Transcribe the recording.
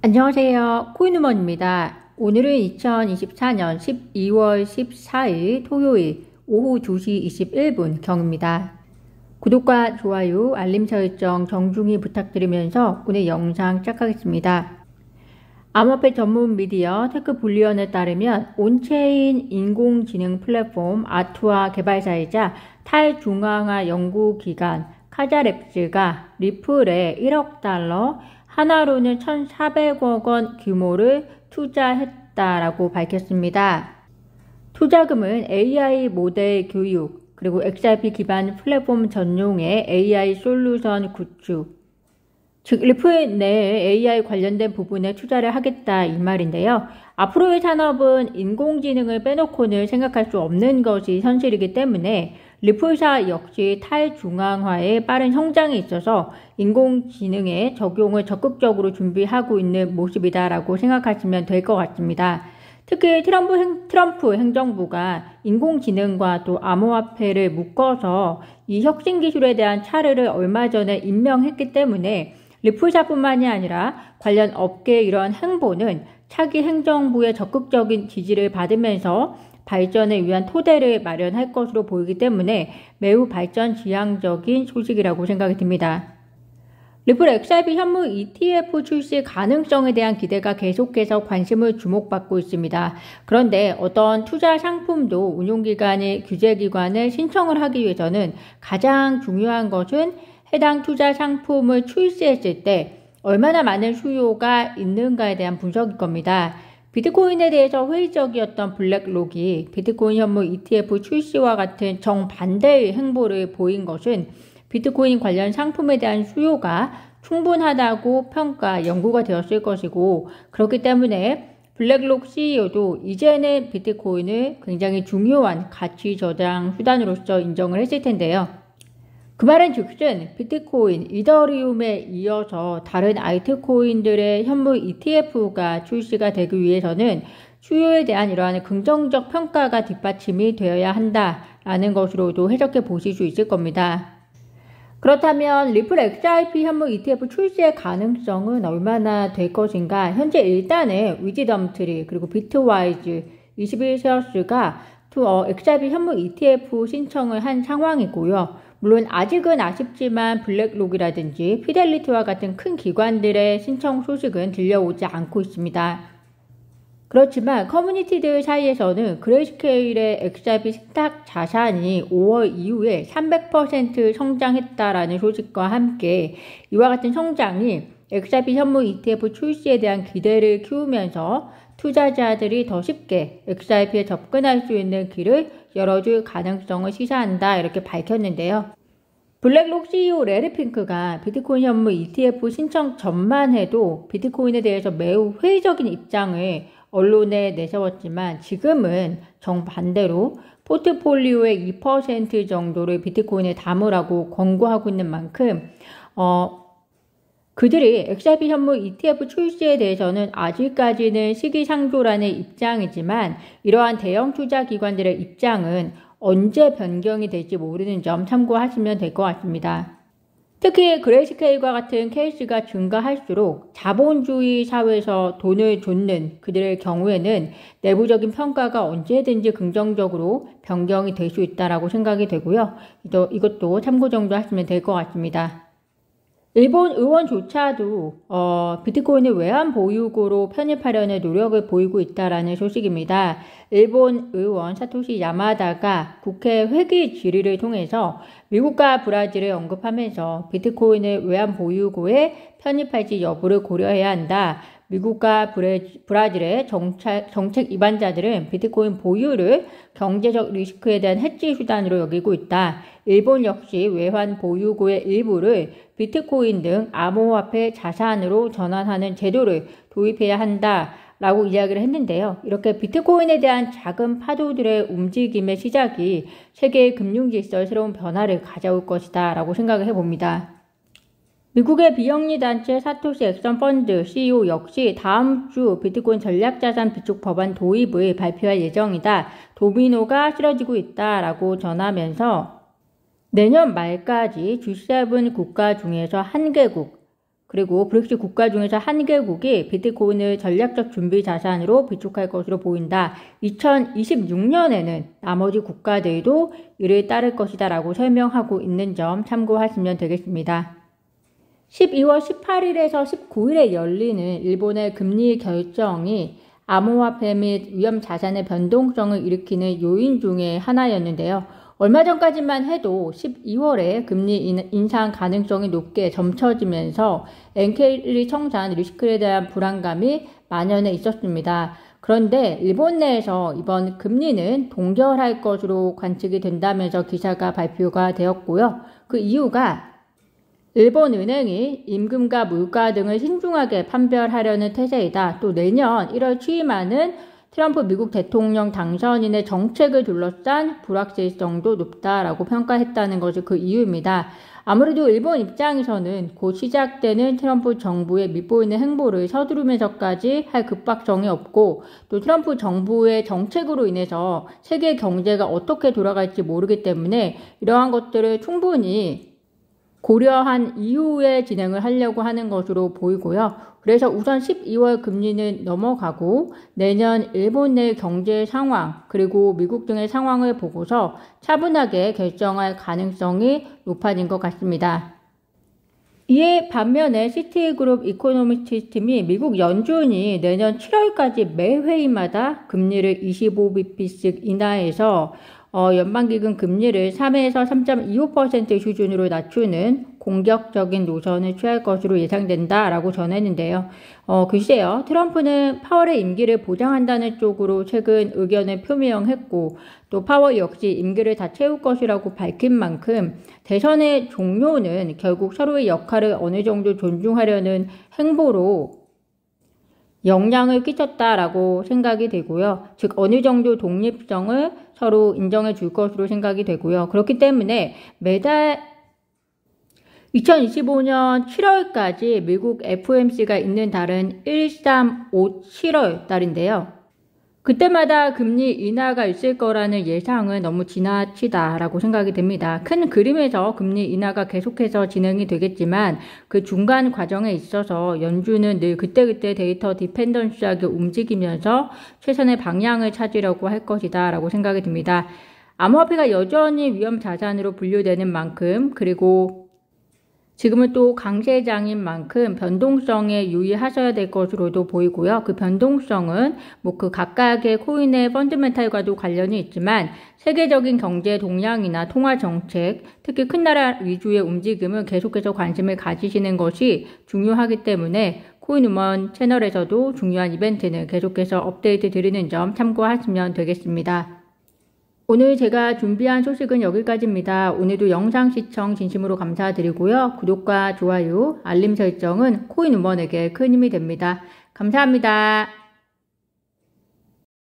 안녕하세요. 코인우먼입니다. 오늘은 2024년 12월 14일 토요일 오후 2시 21분 경입니다. 구독과 좋아요, 알림 설정 정중히 부탁드리면서 오늘 영상 시작하겠습니다. 암호화폐 전문 미디어 테크불리언에 따르면 온체인 인공지능 플랫폼 아투아 개발사이자 탈중앙화 연구기관 카자랩스가 리플에 1억 달러, 하나로는 1,400억 원 규모를 투자했다라고 밝혔습니다. 투자금은 AI 모델 교육, 그리고 XRP 기반 플랫폼 전용의 AI 솔루션 구축, 즉 리플 내에 AI 관련된 부분에 투자를 하겠다 이 말인데요. 앞으로의 산업은 인공지능을 빼놓고는 생각할 수 없는 것이 현실이기 때문에 리플사 역시 탈중앙화의 빠른 성장에 있어서 인공지능의 적용을 적극적으로 준비하고 있는 모습이다라고 생각하시면 될 것 같습니다. 특히 트럼프 행정부가 인공지능과 또 암호화폐를 묶어서 이 혁신 기술에 대한 차르를 얼마 전에 임명했기 때문에 리플사뿐만이 아니라 관련 업계의 이러한 행보는 차기 행정부의 적극적인 지지를 받으면서 발전을 위한 토대를 마련할 것으로 보이기 때문에 매우 발전 지향적인 소식이라고 생각이 듭니다. 리플 XRP 현물 ETF 출시 가능성에 대한 기대가 계속해서 관심을 주목받고 있습니다. 그런데 어떤 투자 상품도 운용기관이 규제기관에 신청을 하기 위해서는 가장 중요한 것은 해당 투자 상품을 출시했을 때 얼마나 많은 수요가 있는가에 대한 분석일 겁니다. 비트코인에 대해서 회의적이었던 블랙록이 비트코인 현물 ETF 출시와 같은 정반대의 행보를 보인 것은 비트코인 관련 상품에 대한 수요가 충분하다고 평가, 연구가 되었을 것이고, 그렇기 때문에 블랙록 CEO도 이제는 비트코인을 굉장히 중요한 가치 저장 수단으로서 인정을 했을 텐데요. 그 말은 즉슨 비트코인, 이더리움에 이어서 다른 알트코인들의 현물 ETF가 출시가 되기 위해서는 수요에 대한 이러한 긍정적 평가가 뒷받침이 되어야 한다라는 것으로도 해석해 보실 수 있을 겁니다. 그렇다면 리플 XRP 현물 ETF 출시의 가능성은 얼마나 될 것인가? 현재 일단은 위즈덤트리 그리고 비트와이즈 21쉐어스가 XRP 현물 ETF 신청을 한 상황이고요. 물론 아직은 아쉽지만 블랙록이라든지 피델리티와 같은 큰 기관들의 신청 소식은 들려오지 않고 있습니다. 그렇지만 커뮤니티들 사이에서는 그레이스케일의 XRP 스탁 자산이 5월 이후에 300% 성장했다라는 소식과 함께 이와 같은 성장이 XRP 현물 ETF 출시에 대한 기대를 키우면서 투자자들이 더 쉽게 XRP에 접근할 수 있는 길을 열어줄 가능성을 시사한다 이렇게 밝혔는데요. 블랙록 CEO 레리 핑크가 비트코인 현물 ETF 신청 전만 해도 비트코인에 대해서 매우 회의적인 입장을 언론에 내세웠지만 지금은 정반대로 포트폴리오의 2% 정도를 비트코인에 담으라고 권고하고 있는 만큼 그들이 XRP 현물 ETF 출시에 대해서는 아직까지는 시기상조라는 입장이지만 이러한 대형 투자 기관들의 입장은 언제 변경이 될지 모르는 점 참고하시면 될 것 같습니다. 특히 그레이스케일과 같은 케이스가 증가할수록 자본주의 사회에서 돈을 줬는 그들의 경우에는 내부적인 평가가 언제든지 긍정적으로 변경이 될 수 있다고 생각이 되고요. 이것도 참고 정도 하시면 될 것 같습니다. 일본 의원조차도 비트코인을 외환 보유고로 편입하려는 노력을 보이고 있다라는 소식입니다. 일본 의원 사토시 야마다가 국회 회기 질의를 통해서 미국과 브라질을 언급하면서 비트코인을 외환 보유고에 편입할지 여부를 고려해야 한다. 미국과 브라질의 정책 위반자들은 비트코인 보유를 경제적 리스크에 대한 해지 수단으로 여기고 있다. 일본 역시 외환 보유고의 일부를 비트코인 등 암호화폐 자산으로 전환하는 제도를 도입해야 한다라고 이야기를 했는데요. 이렇게 비트코인에 대한 작은 파도들의 움직임의 시작이 세계의 금융질서의 새로운 변화를 가져올 것이다 라고 생각을 해봅니다. 미국의 비영리 단체 사토시 액션 펀드 CEO 역시 다음 주 비트코인 전략자산 비축 법안 도입을 발표할 예정이다. 도미노가 쓰러지고 있다라고 전하면서 내년 말까지 G7 국가 중에서 한 개국, 그리고 브릭스 국가 중에서 한 개국이 비트코인을 전략적 준비 자산으로 비축할 것으로 보인다. 2026년에는 나머지 국가들도 이를 따를 것이다 라고 설명하고 있는 점 참고하시면 되겠습니다. 12월 18일에서 19일에 열리는 일본의 금리 결정이 암호화폐 및 위험 자산의 변동성을 일으키는 요인 중에 하나였는데요. 얼마 전까지만 해도 12월에 금리 인상 가능성이 높게 점쳐지면서 엔켈리 청산 리스크에 대한 불안감이 만연해 있었습니다. 그런데 일본 내에서 이번 금리는 동결할 것으로 관측이 된다면서 기사가 발표가 되었고요. 그 이유가 일본 은행이 임금과 물가 등을 신중하게 판별하려는 태세이다. 또 내년 1월 취임하는 트럼프 미국 대통령 당선인의 정책을 둘러싼 불확실성도 높다라고 평가했다는 것이 그 이유입니다. 아무래도 일본 입장에서는 곧 시작되는 트럼프 정부의 밉보이는 행보를 서두르면서까지 할 급박성이 없고 또 트럼프 정부의 정책으로 인해서 세계 경제가 어떻게 돌아갈지 모르기 때문에 이러한 것들을 충분히 고려한 이후에 진행을 하려고 하는 것으로 보이고요. 그래서 우선 12월 금리는 넘어가고 내년 일본 내 경제 상황 그리고 미국 등의 상황을 보고서 차분하게 결정할 가능성이 높아진 것 같습니다. 이에 반면에 시티그룹 이코노미스트 팀이 미국 연준이 내년 7월까지 매 회의마다 금리를 25bp씩 인하해서 연방기금 금리를 3에서 3.25% 수준으로 낮추는 공격적인 노선을 취할 것으로 예상된다라고 전했는데요. 글쎄요. 트럼프는 파월의 임기를 보장한다는 쪽으로 최근 의견을 표명했고 또 파월 역시 임기를 다 채울 것이라고 밝힌 만큼 대선의 종료는 결국 서로의 역할을 어느 정도 존중하려는 행보로 영향을 끼쳤다라고 생각이 되고요. 즉 어느 정도 독립성을 서로 인정해 줄 것으로 생각이 되고요. 그렇기 때문에 매달 2025년 7월까지 미국 FOMC가 있는 달은 1, 3, 5, 7월 달인데요. 그때마다 금리 인하가 있을 거라는 예상은 너무 지나치다라고 생각이 듭니다. 큰 그림에서 금리 인하가 계속해서 진행이 되겠지만 그 중간 과정에 있어서 연준은 늘 그때그때 데이터 디펜던시하게 움직이면서 최선의 방향을 찾으려고 할 것이다 라고 생각이 듭니다. 암호화폐가 여전히 위험 자산으로 분류되는 만큼 그리고 지금은 또 강세장인 만큼 변동성에 유의하셔야 될 것으로도 보이고요. 그 변동성은 그 각각의 코인의 펀드멘탈과도 관련이 있지만 세계적인 경제 동향이나 통화 정책, 특히 큰 나라 위주의 움직임은 계속해서 관심을 가지시는 것이 중요하기 때문에 코인우먼 채널에서도 중요한 이벤트는 계속해서 업데이트 드리는 점 참고하시면 되겠습니다. 오늘 제가 준비한 소식은 여기까지입니다. 오늘도 영상 시청 진심으로 감사드리고요. 구독과 좋아요, 알림 설정은 코인우먼에게 큰 힘이 됩니다. 감사합니다.